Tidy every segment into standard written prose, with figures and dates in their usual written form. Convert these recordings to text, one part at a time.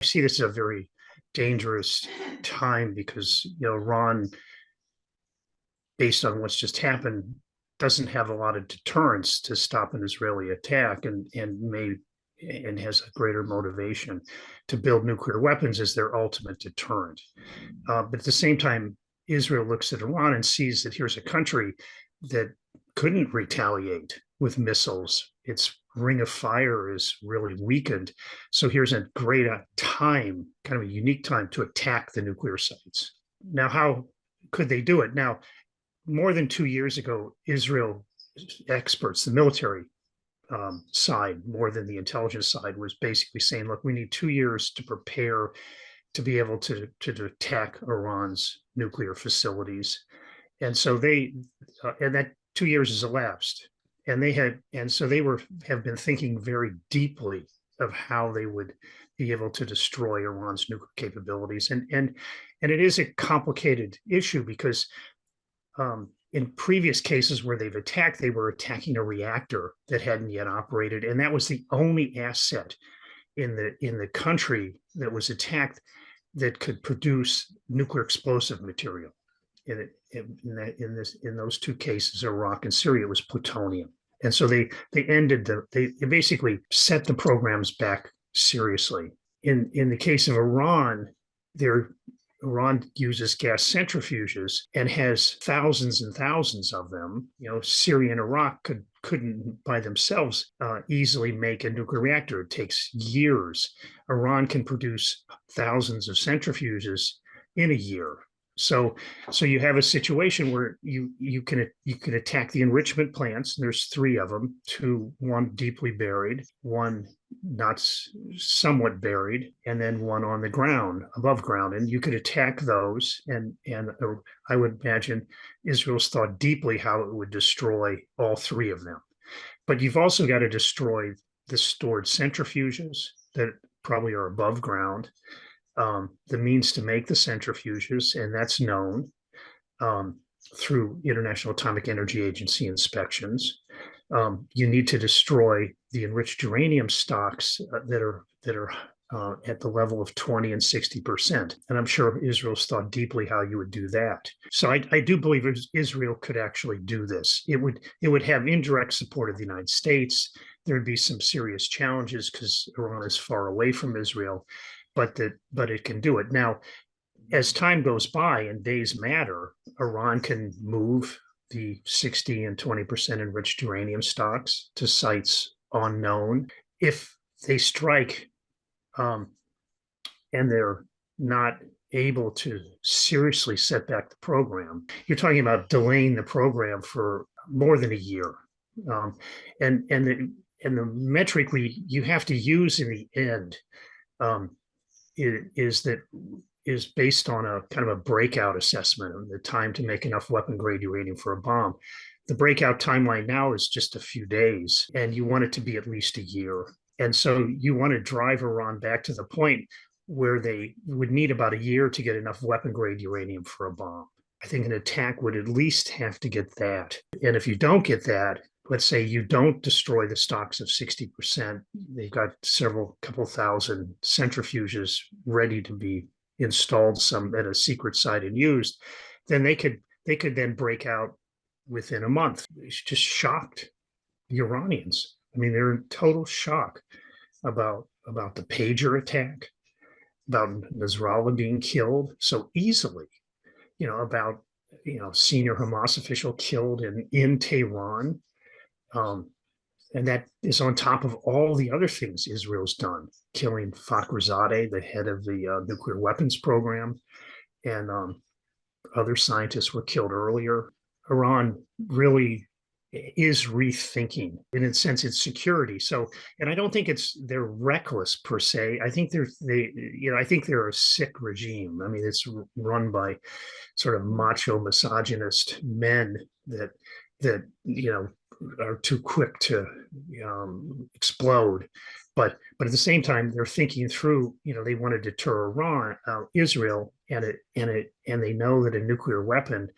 I see this as a very dangerous time because, Iran, based on what's just happened, doesn't have a lot of deterrence to stop an Israeli attack, and has a greater motivation to build nuclear weapons as their ultimate deterrent. But at the same time, Israel looks at Iran and sees that here's a country that couldn't retaliate with missiles. Its ring of fire is really weakened. So here's a great time, kind of a unique time to attack the nuclear sites. Now, how could they do it? Now, more than 2 years ago, Israel experts, the military side, more than the intelligence side, was basically saying, look, we need 2 years to prepare to be able to attack Iran's nuclear facilities. And so and that 2 years has elapsed. And have been thinking very deeply of how they would be able to destroy Iran's nuclear capabilities. And it is a complicated issue because in previous cases where they've attacked, they were attacking a reactor that hadn't yet operated, and that was the only asset in the country that was attacked that could produce nuclear explosive material. In those two cases, Iraq and Syria, it was plutonium, and so they basically set the programs back seriously. In the case of Iran, Iran uses gas centrifuges and has thousands and thousands of them. Syria and Iraq couldn't by themselves easily make a nuclear reactor. It takes years. Iran can produce thousands of centrifuges in a year. So you have a situation where you can attack the enrichment plants. And there's three of them: one deeply buried, one not somewhat buried, and then one on the ground, above ground. And you could attack those. And I would imagine Israel's thought deeply how it would destroy all three of them. But you've also got to destroy the stored centrifuges that probably are above ground. The means to make the centrifuges, and that's known through International Atomic Energy Agency inspections. You need to destroy the enriched uranium stocks that are at the level of 20 and 60%. And I'm sure Israel's thought deeply how you would do that. So I do believe Israel could actually do this. It would have indirect support of the United States. There would be some serious challenges because Iran is far away from Israel. But it can do it. Now, as time goes by and days matter, Iran can move the 60 and 20% enriched uranium stocks to sites unknown. If they strike and they're not able to seriously set back the program, you're talking about delaying the program for more than a year. And the metric you have to use in the end is based on a kind of a breakout assessment of the time to make enough weapon grade uranium for a bomb. The breakout timeline now is just a few days, and you want it to be at least a year. And so you want to drive Iran back to the point where they would need about a year to get enough weapon grade uranium for a bomb. I think an attack would at least have to get that. And if you don't get that, let's say you don't destroy the stocks of 60%, they've got couple thousand centrifuges ready to be installed, some at a secret site and used, then they could then break out within a month. It's just shocked the Iranians. I mean, they're in total shock about the pager attack, about Nasrallah being killed so easily, about senior Hamas official killed in Tehran. And that is on top of all the other things Israel's done, killing Fakhrizadeh, the head of the nuclear weapons program, and other scientists were killed earlier. Iran really is rethinking, in a sense, its security. So, and I don't think they're reckless per se. I think they're a sick regime. I mean, it's run by sort of macho, misogynist men that are too quick to explode. But at the same time, they're thinking through. They want to deter Israel, and they know that a nuclear weapon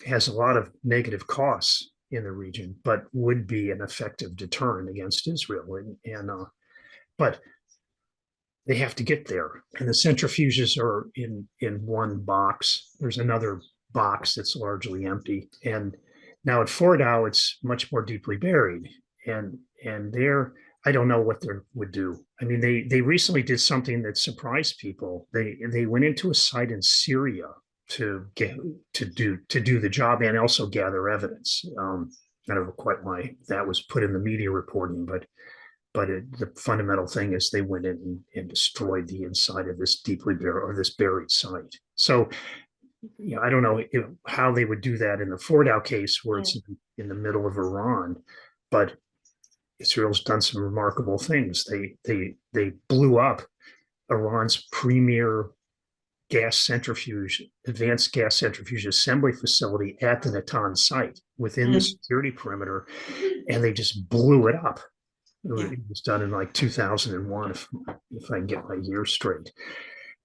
has a lot of negative costs in the region, but would be an effective deterrent against Israel. But they have to get there. And the centrifuges are in one box. There's another box that's largely empty. And now at Fordow, it's much more deeply buried. And there, I don't know what they would do. I mean, they recently did something that surprised people. They went into a site in Syria to do the job and also gather evidence. I don't know quite why that was put in the media reporting, but the fundamental thing is they went in and destroyed the inside of this deeply buried or this buried site. So, I don't know how they would do that in the Fordow case where it's in the middle of Iran, but Israel's done some remarkable things. They blew up Iran's premier advanced gas centrifuge assembly facility at the Natanz site within the security perimeter, and they just blew it up. It was done in like 2001, if I can get my years straight.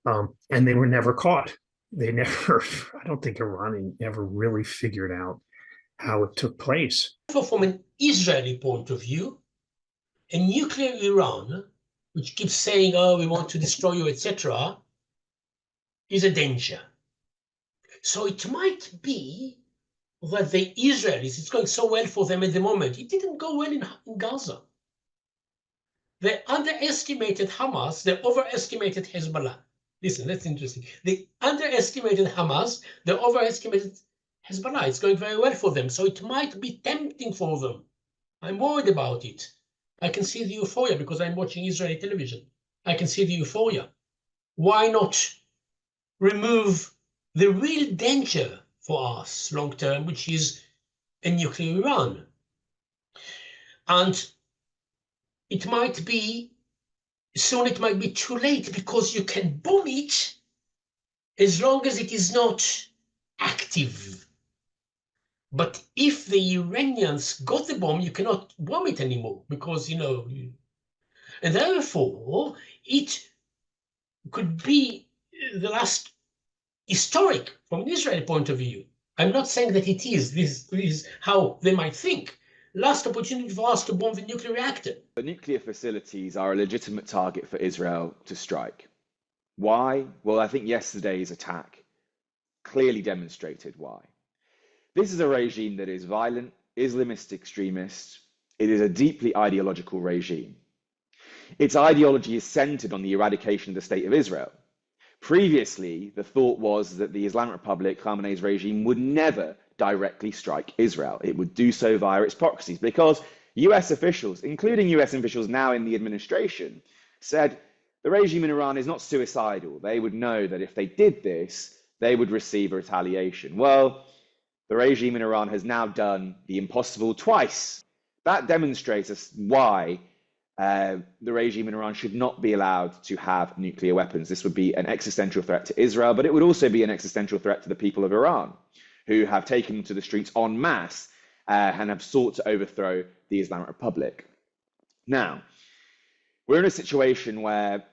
And they were never caught. They never, I don't think Iran ever really figured out how it took place. From an Israeli point of view, a nuclear Iran, which keeps saying, oh, we want to destroy you, etc., is a danger. So it might be that the Israelis, it's going so well for them at the moment. It didn't go well in Gaza. They underestimated Hamas, they overestimated Hezbollah. Listen, that's interesting. They underestimated Hamas, they overestimated Hezbollah. It's going very well for them, so it might be tempting for them. I'm worried about it. I can see the euphoria because I'm watching Israeli television. I can see the euphoria. Why not remove the real danger for us long term, which is a nuclear Iran? And it might be soon, it might be too late, because you can bomb it as long as it is not active. But if the Iranians got the bomb, you cannot bomb it anymore because, and therefore it could be the last historic from an Israeli point of view. I'm not saying that it is. This is how they might think. Last opportunity for us to bomb the nuclear reactor. The nuclear facilities are a legitimate target for Israel to strike. Why? Well, I think yesterday's attack clearly demonstrated why. This is a regime that is violent, Islamist extremist. It is a deeply ideological regime. Its ideology is centered on the eradication of the state of Israel. Previously, the thought was that the Islamic Republic, Khamenei's regime, would never directly strike Israel. It would do so via its proxies, because US officials, including US officials now in the administration, said the regime in Iran is not suicidal. They would know that if they did this, they would receive a retaliation. Well, the regime in Iran has now done the impossible twice. That demonstrates why the regime in Iran should not be allowed to have nuclear weapons. This would be an existential threat to Israel, but it would also be an existential threat to the people of Iran, who have taken to the streets en masse and have sought to overthrow the Islamic Republic. Now, we're in a situation where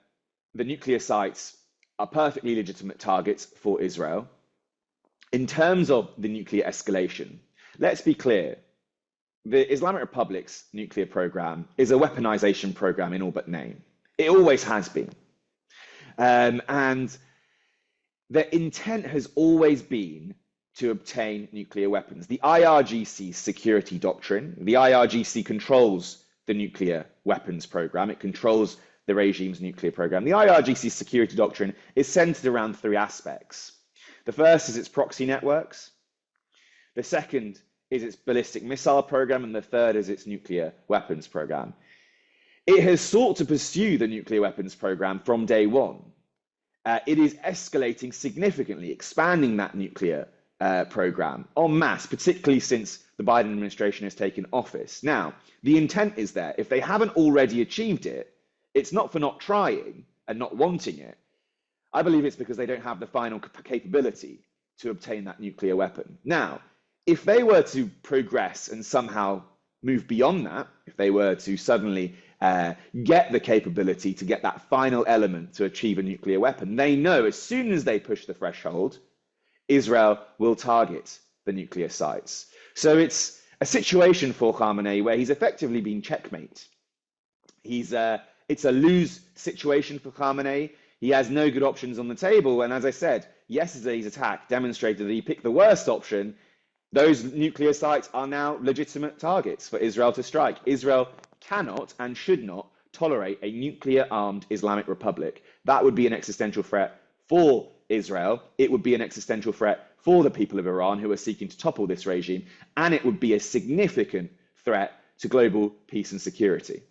the nuclear sites are perfectly legitimate targets for Israel. In terms of the nuclear escalation, let's be clear. The Islamic Republic's nuclear program is a weaponization program in all but name. It always has been. And their intent has always been to obtain nuclear weapons. The IRGC's security doctrine, the IRGC controls the nuclear weapons program. It controls the regime's nuclear program. The IRGC's security doctrine is centered around three aspects. The first is its proxy networks. The second is its ballistic missile program, and the third is its nuclear weapons program. It has sought to pursue the nuclear weapons program from day one. It is escalating significantly, expanding that nuclear program en masse, particularly since the Biden administration has taken office. Now, the intent is there. If they haven't already achieved it, it's not for not trying and not wanting it. I believe it's because they don't have the final capability to obtain that nuclear weapon. Now, if they were to progress and somehow move beyond that, if they were to suddenly get the capability to get that final element to achieve a nuclear weapon, they know as soon as they push the threshold, Israel will target the nuclear sites. So it's a situation for Khamenei where he's effectively been checkmate. He's It's a lose situation for Khamenei. He has no good options on the table. And as I said, yesterday's attack demonstrated that he picked the worst option. Those nuclear sites are now legitimate targets for Israel to strike. Israel cannot and should not tolerate a nuclear-armed Islamic Republic. That would be an existential threat for Israel. It would be an existential threat for the people of Iran who are seeking to topple this regime, and it would be a significant threat to global peace and security.